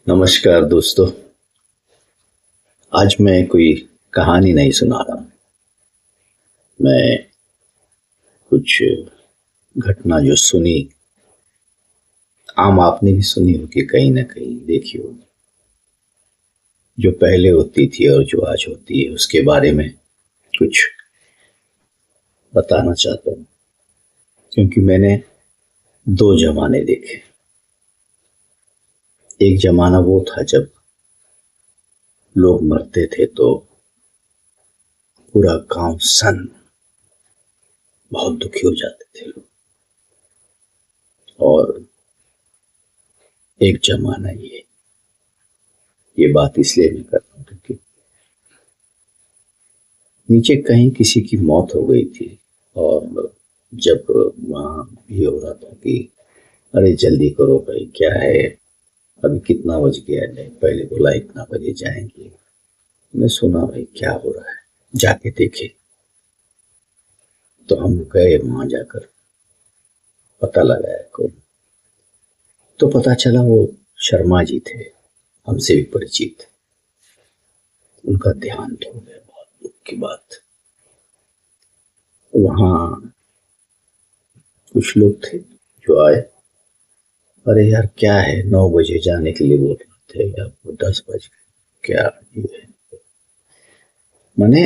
नमस्कार दोस्तों। आज मैं कोई कहानी नहीं सुना रहा। मैं कुछ घटना जो सुनी, आम आपने भी सुनी होगी, कहीं ना कहीं देखी होगी, जो पहले होती थी और जो आज होती है, उसके बारे में कुछ बताना चाहता हूँ। क्योंकि मैंने दो जमाने देखे। एक जमाना वो था जब लोग मरते थे तो पूरा गांव बहुत दुखी हो जाते थे लोग। और एक जमाना ये बात इसलिए मैं कर रहा हूँ क्योंकि नीचे कहीं किसी की मौत हो गई थी और जब वहां ये हो रहा था कि अरे जल्दी करो भाई, क्या है, अभी कितना बज गया है, पहले बोला इतना बजे जाएंगे। मैं सुना भाई क्या हो रहा है, जाके देखे। तो हम गए वहां, जाकर पता लगाया कौन। तो पता चला वो शर्मा जी थे, हमसे भी परिचित। उनका देहांत हो गया, बहुत दुख की बात। वहां कुछ लोग थे जो आए, अरे यार क्या है, 9 बजे जाने के लिए बोल रहे थे, आपको 10 बज गए, क्या ये है। मैंने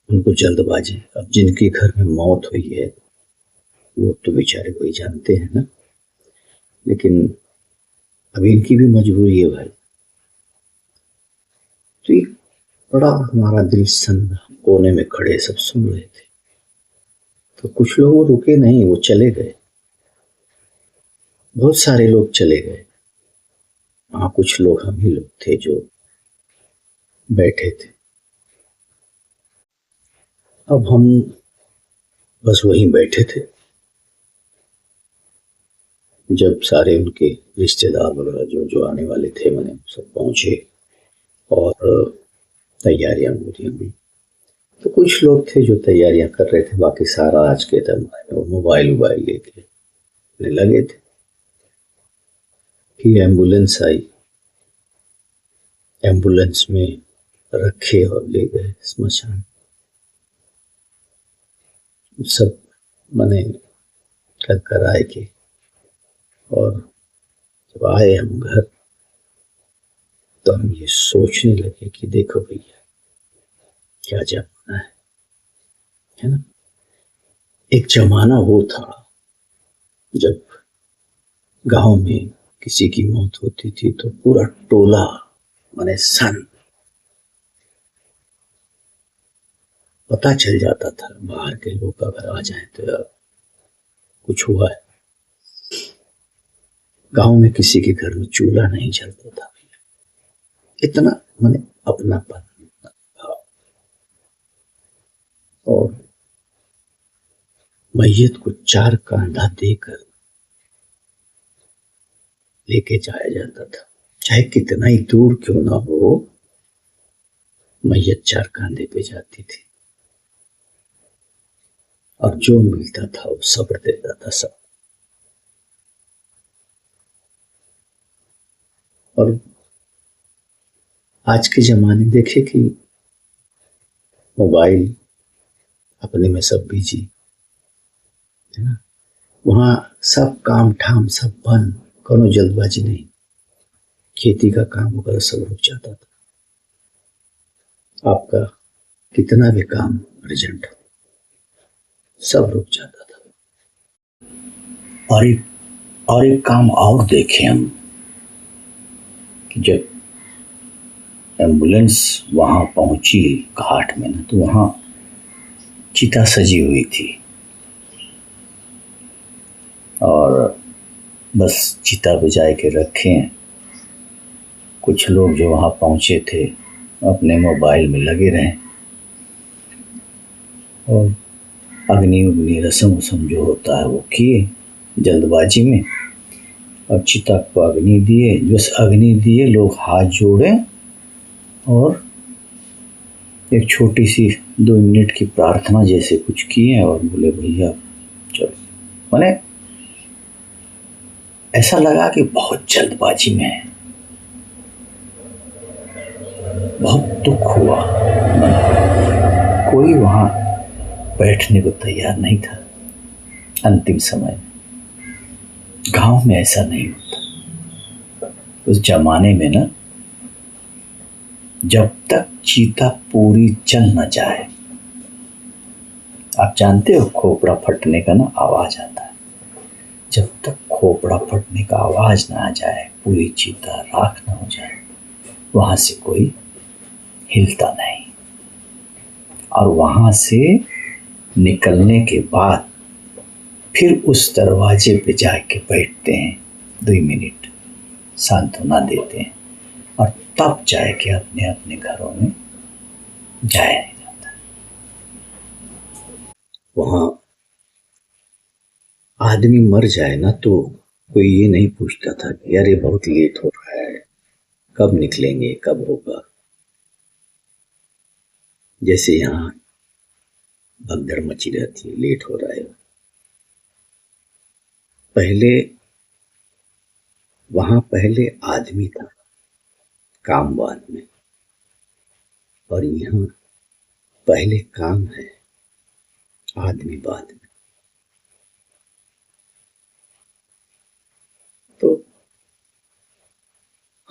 उनको जल्दबाजी, अब जिनके घर में मौत हुई है वो तो बेचारे कोई जानते हैं ना, लेकिन अभी इनकी भी मजबूरी है भाई। तो ये बड़ा हमारा दिल सन, कोने में खड़े सब सुन रहे थे। तो कुछ लोग वो रुके नहीं, वो चले गए, बहुत सारे लोग चले गए। वहां कुछ लोग, हम ही लोग थे जो बैठे थे। अब हम बस वहीं बैठे थे। जब सारे उनके रिश्तेदार वगैरह जो जो आने वाले थे, मैंने सब पहुंचे और तैयारियां पूरी हुई। तो कुछ लोग थे जो तैयारियां कर रहे थे, बाकी सारा आज के जमाने में मोबाइल वोबाइल लेके लगे थे। फिर एम्बुलेंस आई, एम्बुलेंस में रखे और ले गए स्मशान। सब मने कर कर आए के, और जब आए हम घर तो हम ये सोचने लगे कि देखो भैया क्या जमाना है ना। एक जमाना वो था जब गांव में किसी की मौत होती थी तो पूरा टोला, माने सन, पता चल जाता था। बाहर के लोग अगर आ जाए तो यार कुछ हुआ है। गांव में किसी के घर में चूल्हा नहीं जलता था, इतना माने अपनापन था। और मैयत को 4 कंधा देकर लेके जाया जाता था, चाहे कितना ही दूर क्यों ना हो, मैयत 4 कंधे पे जाती थी। और जो मिलता था वो सब्र देता था सब। और आज के जमाने देखे कि मोबाइल अपने में सब बिजी है ना। वहां सब काम ठाम सब बंद, कोनो जल्दबाजी नहीं। खेती का काम वगैरह सब रुक जाता था। आपका कितना भी काम अर्जेंट हो, सब रुक जाता था। और एक काम और देखे हम कि जब एम्बुलेंस वहां पहुंची घाट में ना, तो वहां चिता सजी हुई थी और बस चिता बुझा के रखे। कुछ लोग जो वहां पहुंचे थे अपने मोबाइल में लगे रहे और अग्नि उग्नि रस्म वसम जो होता है वो किए जल्दबाजी में, और चिता को अग्नि दिए। बस अग्नि दिए, लोग हाथ जोड़े और एक छोटी सी 2 मिनट की प्रार्थना जैसे कुछ किए और बोले भैया चलो। मैंने ऐसा लगा कि बहुत जल्दबाजी में है, बहुत दुख हुआ मन को। कोई वहां बैठने को तैयार नहीं था। अंतिम समय में गांव में ऐसा नहीं होता। उस जमाने में ना, जब तक चीता पूरी जल न जाए, आप जानते हो खोपड़ा फटने का ना आवाज आता है, जब तक खोपड़ा फटने का आवाज ना आ जाए, पूरी चीता राख ना हो जाए, वहां से कोई हिलता नहीं। और वहां से निकलने के बाद फिर उस दरवाजे पे जाके बैठते हैं, 2 मिनट सांत्वना देते हैं, और तब जाके अपने अपने घरों में जाया नहीं जाता। वहां आदमी मर जाए ना तो कोई ये नहीं पूछता था कि यार ये बहुत लेट हो रहा है, कब निकलेंगे, कब होगा। जैसे यहाँ भगदड़ मची रहती है, लेट हो रहा है। पहले आदमी था काम बाद में, और यहाँ पहले काम है, आदमी बाद में। तो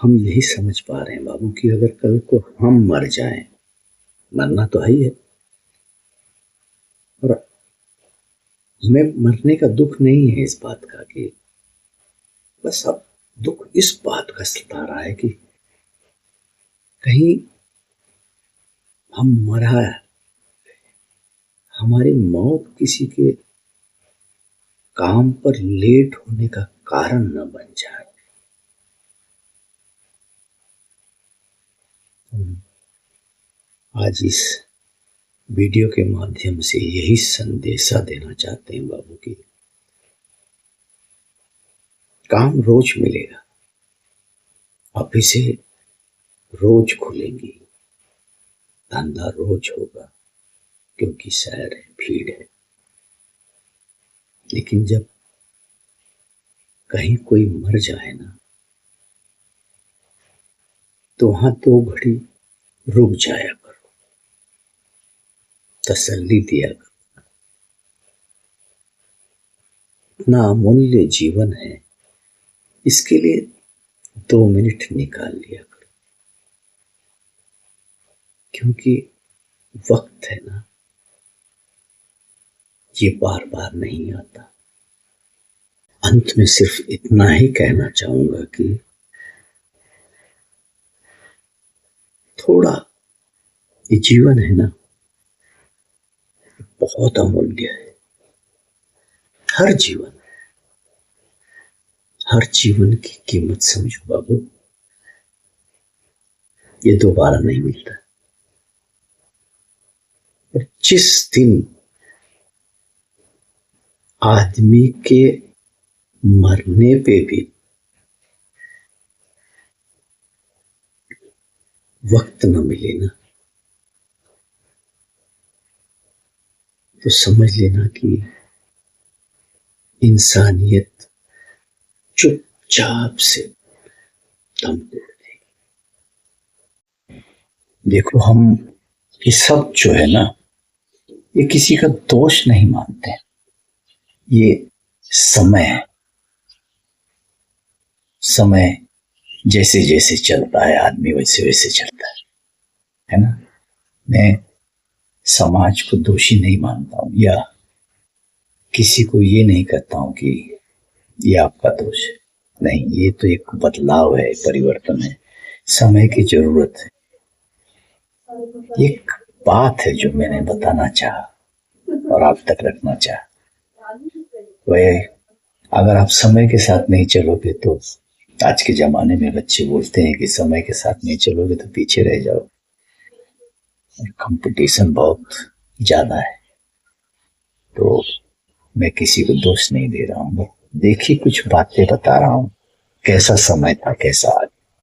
हम यही समझ पा रहे हैं बाबू कि अगर कल को हम मर जाएं, मरना तो है ही है, और हमें मरने का दुख नहीं है इस बात का कि बस अब दुख इस बात का सता रहा है कि कहीं हम मरा, हमारी मौत किसी के काम पर लेट होने का कारण न बन जाए। आज इस वीडियो के माध्यम से यही संदेशा देना चाहते हैं बाबू की काम रोज मिलेगा, ऑफिसें रोज खुलेंगी, धंधा रोज होगा, क्योंकि शहर है, भीड़ है। लेकिन जब कहीं कोई मर जाए ना, तो वहां 2 घड़ी रुक जाया करो, तसल्ली दिया करो। इतना अमूल्य जीवन है, इसके लिए 2 मिनट निकाल लिया करो, क्योंकि वक्त है ना, ये बार बार नहीं आता। अंत में सिर्फ इतना ही कहना चाहूंगा कि थोड़ा ये जीवन है ना, बहुत अमूल्य है। हर जीवन की कीमत समझो बाबू, ये दोबारा नहीं मिलता। और जिस दिन आदमी के मरने पे भी वक्त न मिले ना, तो समझ लेना कि इंसानियत चुपचाप से दम तोड़ देगी। देखो, हम ये सब जो है ना, ये किसी का दोष नहीं मानते, ये समय है। समय जैसे जैसे चलता है, आदमी वैसे वैसे चलता है ना। मैं समाज को दोषी नहीं मानता हूं, या किसी को ये नहीं कहता हूं कि ये आपका दोष है। नहीं, ये तो एक बदलाव है, परिवर्तन है, समय की जरूरत है। एक बात है जो मैंने बताना चाहा और आप तक रखना चाहा, वह अगर आप समय के साथ नहीं चलोगे तो आज के जमाने में बच्चे बोलते हैं कि समय के साथ नहीं चलोगे तो पीछे रह जाओ। कंपटीशन बहुत ज्यादा है, तो मैं किसी को दोष नहीं दे रहा हूँ, देखिए कुछ बातें बता रहा हूँ, कैसा समय था, कैसा आज।